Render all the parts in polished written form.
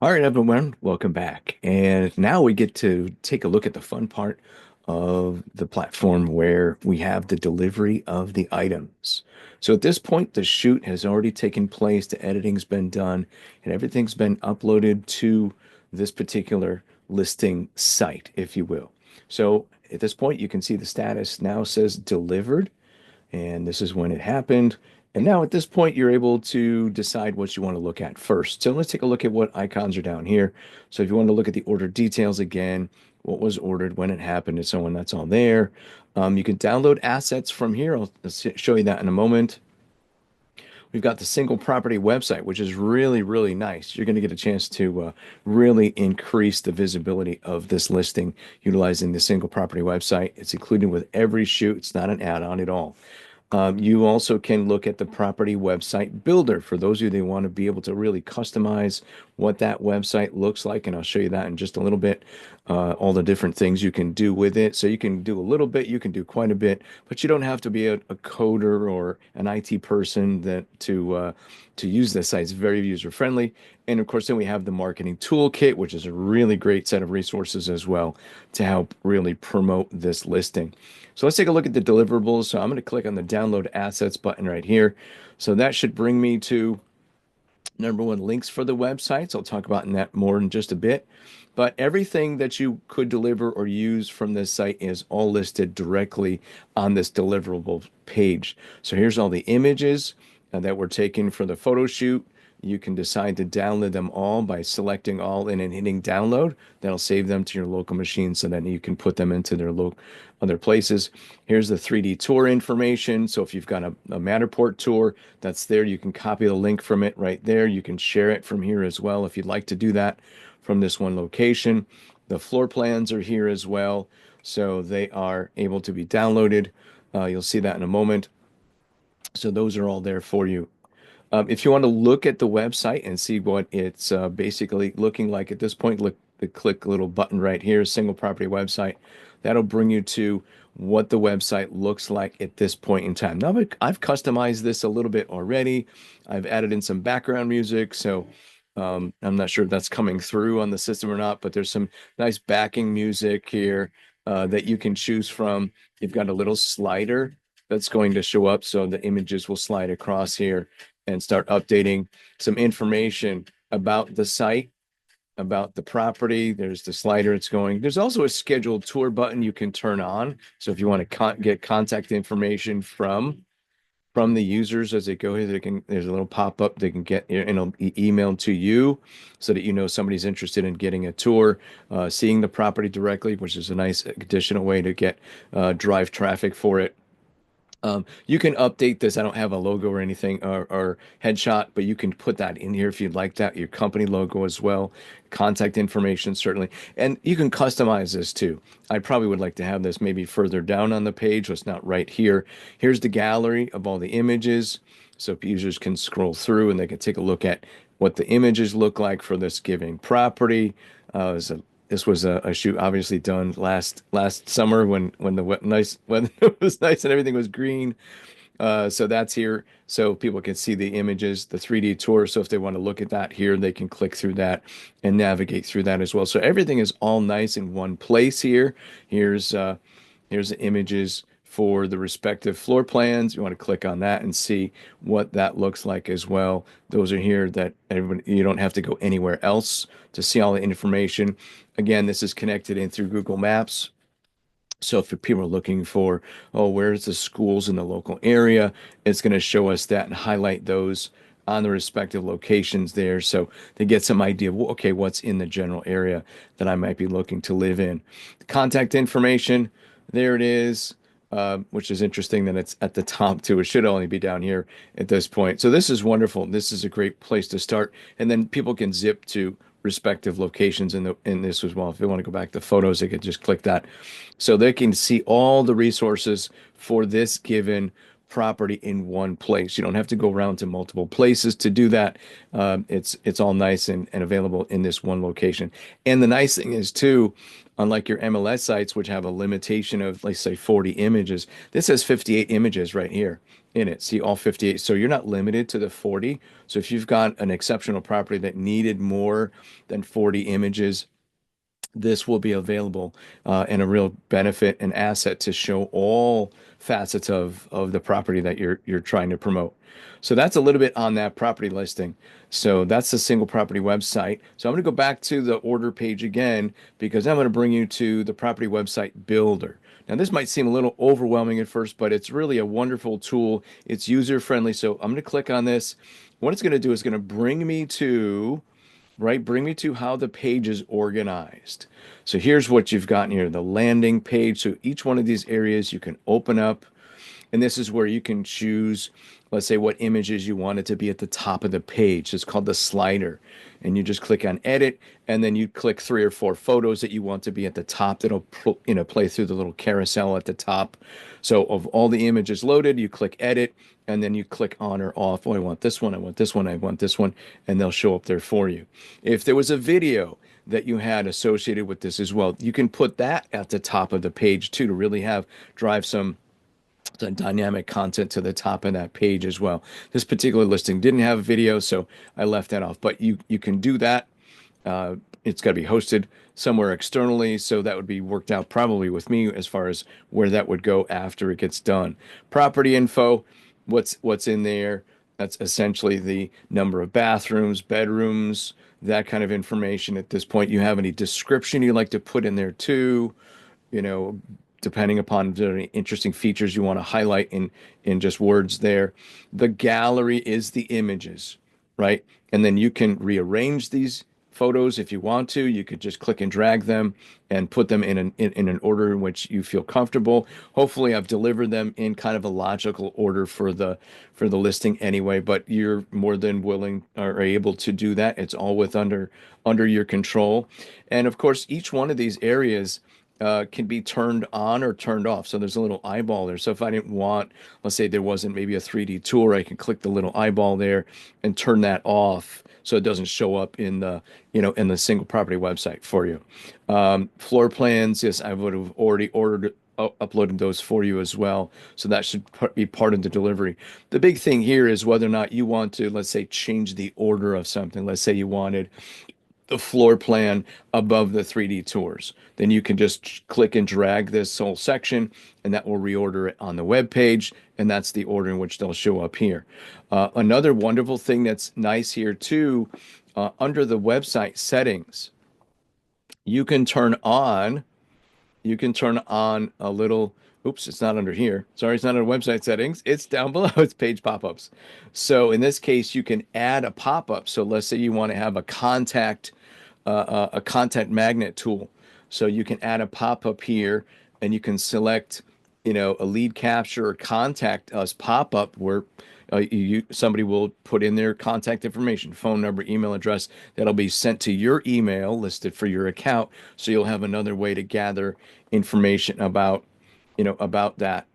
All right, everyone, welcome back. And now we get to take a look at the fun part of the platform where we have the delivery of the items. So at this point, the shoot has already taken place, the editing's been done, and everything's been uploaded to this particular listing site, if you will. So at this point, you can see the status now says delivered, and this is when it happened. And now at this point, you're able to decide what you want to look at first. So let's take a look at what icons are down here. So if you want to look at the order details again, what was ordered, when it happened, and so on, that's all there. You can download assets from here. I'll show you that in a moment. We've got the single property website, which is really, really nice. You're going to get a chance to really increase the visibility of this listing utilizing the single property website. It's included with every shoot. It's not an add-on at all. You also can look at the property website builder for those of you that want to be able to really customize what that website looks like. And I'll show you that in just a little bit, all the different things you can do with it. So you can do a little bit, you can do quite a bit, but you don't have to be a coder or an IT person to use this site. It's very user friendly. And of course, then we have the marketing toolkit, which is a really great set of resources as well to help really promote this listing. So let's take a look at the deliverables. So I'm going to click on the download assets button right here. So that should bring me to number one, links for the websites. I'll talk about that more in just a bit. But everything that you could deliver or use from this site is all listed directly on this deliverable page. So here's all the images that were taken for the photo shoot. You can decide to download them all by selecting all and then hitting download. That'll save them to your local machine so that you can put them into their other places. Here's the 3D tour information. So if you've got a Matterport tour that's there, you can copy the link from it right there. You can share it from here as well if you'd like to do that from this one location. The floor plans are here as well. So they are able to be downloaded. You'll see that in a moment. So those are all there for you. If you want to look at the website and see what it's basically looking like at this point, look the click little button right here, single property website. That'll bring you to what the website looks like at this point in time. Now, I've customized this a little bit already. I've added in some background music, so I'm not sure if that's coming through on the system or not, but there's some nice backing music here that you can choose from. You've got a little slider that's going to show up, so the images will slide across here and start updating some information about the site, about the property. There's the slider it's going. There's also a scheduled tour button you can turn on. So if you want to get contact information from the users as they go here, there's a little pop-up they can get and it'll be emailed to you so that you know somebody's interested in getting a tour, seeing the property directly, which is a nice additional way to get drive traffic for it. You can update this. I don't have a logo or anything or headshot, but you can put that in here if you'd like that. Your company logo as well, contact information certainly, and you can customize this too. I probably would like to have this maybe further down on the page, so it's not right here. Here's the gallery of all the images, so users can scroll through and they can take a look at what the images look like for this given property. This was a shoot obviously done last summer when the nice weather was nice and everything was green. So that's here so people can see the images, the 3D tour. So if they want to look at that here, they can click through that and navigate through that as well. So everything is all nice in one place here. Here's the images for the respective floor plans. You want to click on that and see what that looks like as well. Those are here that everybody, you don't have to go anywhere else to see all the information. Again, this is connected in through Google Maps. So if people are looking for, oh, where's the schools in the local area, it's going to show us that and highlight those on the respective locations there. So they get some idea of, okay, what's in the general area that I might be looking to live in. The contact information, there it is. Which is interesting that it's at the top too. It should only be down here at this point. So this is wonderful. This is a great place to start. And then people can zip to respective locations in this as well. If they want to go back to photos, they could just click that. So they can see all the resources for this given property in one place. You don't have to go around to multiple places to do that. It's all nice and available in this one location. And the nice thing is too, unlike your MLS sites, which have a limitation of, let's say, 40 images, this has 58 images right here in it. See all 58. So you're not limited to the 40. So if you've got an exceptional property that needed more than 40 images, this will be available and a real benefit and asset to show all facets of the property that you're trying to promote. So that's a little bit on that property listing. So that's the single property website. So I'm going to go back to the order page again because I'm going to bring you to the property website builder. Now, this might seem a little overwhelming at first, but it's really a wonderful tool. It's user friendly. So I'm going to click on this. What it's going to do is going to bring me to bring me to how the page is organized. So here's what you've got here, the landing page. So each one of these areas you can open up, and this is where you can choose, let's say, what images you want it to be at the top of the page. It's called the slider. And you just click on edit, and then you click 3 or 4 photos that you want to be at the top. That'll play through the little carousel at the top. So of all the images loaded, you click edit, and then you click on or off. Oh, I want this one, I want this one, I want this one, and they'll show up there for you. If there was a video that you had associated with this as well, you can put that at the top of the page too to really drive some dynamic content to the top of that page as well. This particular listing didn't have a video, so I left that off. But you can do that. It's got to be hosted somewhere externally, so that would be worked out probably with me as far as where that would go after it gets done. Property info, what's in there? That's essentially the number of bathrooms, bedrooms, that kind of information. At this point, you have any description you'd like to put in there too, you know, depending upon if there are any interesting features you want to highlight in just words there. The gallery is the images, right? And then you can rearrange these photos if you want to. You could just click and drag them and put them in an order in which you feel comfortable. Hopefully, I've delivered them in kind of a logical order for the listing anyway, but you're more than willing or able to do that. It's all under your control. And of course, each one of these areas can be turned on or turned off. So there's a little eyeball there. So if I didn't want, let's say there wasn't maybe a 3D tour, I can click the little eyeball there and turn that off so it doesn't show up in the single property website for you. Floor plans, yes, I would have already uploaded those for you as well. So that should be part of the delivery. The big thing here is whether or not you want to, let's say, change the order of something. Let's say you wanted the floor plan above the 3D tours. Then you can just click and drag this whole section, and that will reorder it on the web page, and that's the order in which they'll show up here. Another wonderful thing that's nice here too, under the website settings, you can turn on a little, oops, it's not under here. Sorry, it's not under website settings. It's down below. It's page pop-ups. So in this case, you can add a pop-up. So let's say you want to have a contact magnet tool. So you can add a pop-up here, and you can select, a lead capture or contact us pop-up where somebody will put in their contact information, phone number, email address. That'll be sent to your email listed for your account. So you'll have another way to gather information about that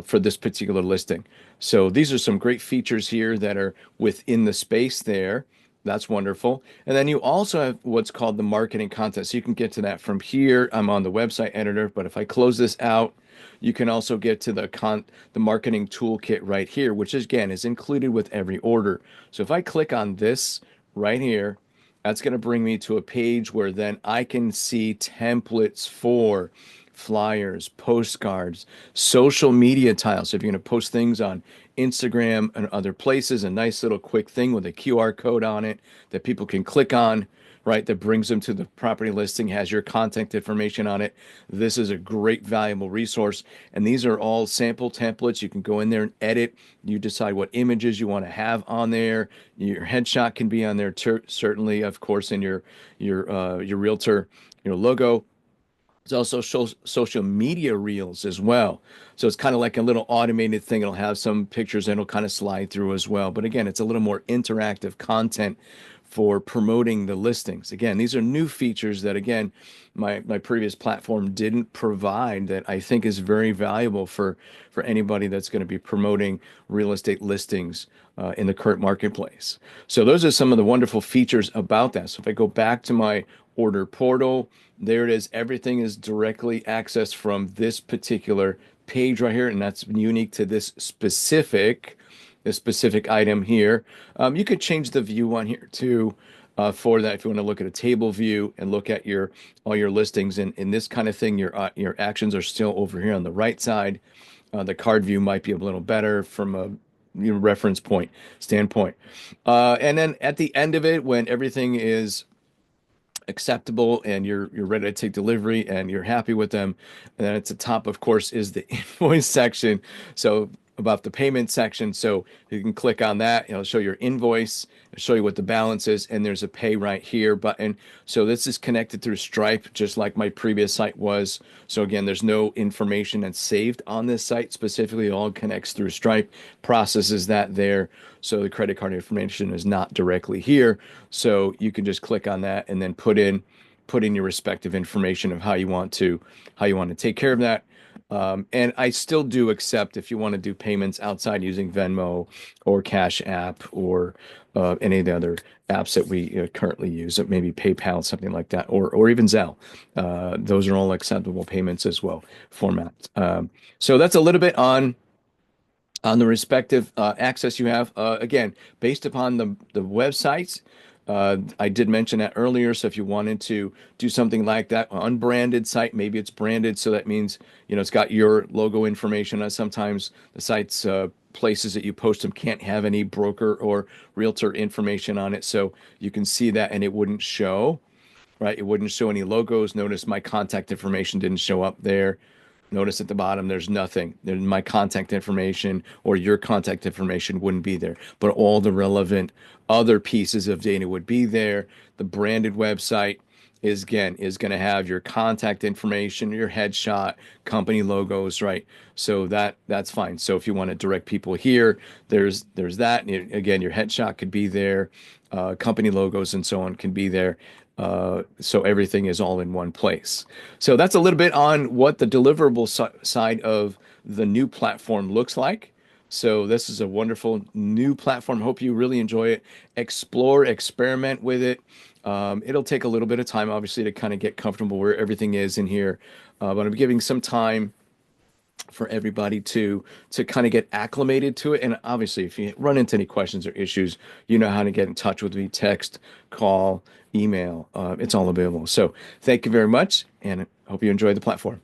for this particular listing. So these are some great features here that are within the space there. That's wonderful. And then you also have what's called the marketing content. So you can get to that from here. I'm on the website editor, but if I close this out, you can also get to the marketing toolkit right here, which again is included with every order. So if I click on this right here, that's going to bring me to a page where then I can see templates for flyers, postcards, social media tiles. So if you're going to post things on Instagram and other places, a nice little quick thing with a QR code on it that people can click on, right? That brings them to the property listing, has your contact information on it. This is a great, valuable resource. And these are all sample templates. You can go in there and edit. You decide what images you want to have on there. Your headshot can be on there, certainly, of course, in your realtor, logo. There's also social media reels as well. So it's kind of like a little automated thing. It'll have some pictures and it'll kind of slide through as well. But again, it's a little more interactive content for promoting the listings. Again, these are new features that, again, my previous platform didn't provide that I think is very valuable for anybody that's going to be promoting real estate listings in the current marketplace. So those are some of the wonderful features about that. So if I go back to my order portal, there it is. Everything is directly accessed from this particular page right here, and that's unique to this specific item here. You could change the view on here too for that if you want to look at a table view and look at your all your listings and in this kind of thing. Your actions are still over here on the right side. The card view might be a little better from a reference point standpoint. And then at the end of it, when everything is acceptable and you're ready to take delivery and you're happy with them. And then at the top, of course, is the invoice section. So about the payment section. So you can click on that. It'll show your invoice, it'll show you what the balance is, and there's a pay right here button. So this is connected through Stripe, just like my previous site was. So again, there's no information that's saved on this site specifically. It all connects through Stripe, processes that there. So the credit card information is not directly here. So you can just click on that and then put in your respective information of how you want to take care of that. And I still do accept if you want to do payments outside using Venmo or Cash App or any of the other apps that we currently use, maybe PayPal, something like that, or even Zelle. Those are all acceptable payments as well, formats. So that's a little bit on the respective access you have. Again, based upon the websites, I did mention that earlier. So if you wanted to do something like that, unbranded site, maybe it's branded. So that means, it's got your logo information. Sometimes the sites, places that you post them can't have any broker or realtor information on it. So you can see that and it wouldn't show, right? It wouldn't show any logos. Notice my contact information didn't show up there. Notice at the bottom, there's nothing. There's my contact information or your contact information wouldn't be there, but all the relevant other pieces of data would be there. The branded website is going to have your contact information, your headshot, company logos, right? So that's fine. So if you want to direct people here, there's that. And again, your headshot could be there, company logos and so on can be there. So everything is all in one place. So that's a little bit on what the deliverable side of the new platform looks like. So this is a wonderful new platform. Hope you really enjoy it. Explore, experiment with it. It'll take a little bit of time, obviously, to kind of get comfortable where everything is in here. But I'm giving some time for everybody to kind of get acclimated to it. And obviously, if you run into any questions or issues, you know how to get in touch with me, text, call, email. It's all available. So thank you very much, and I hope you enjoy the platform.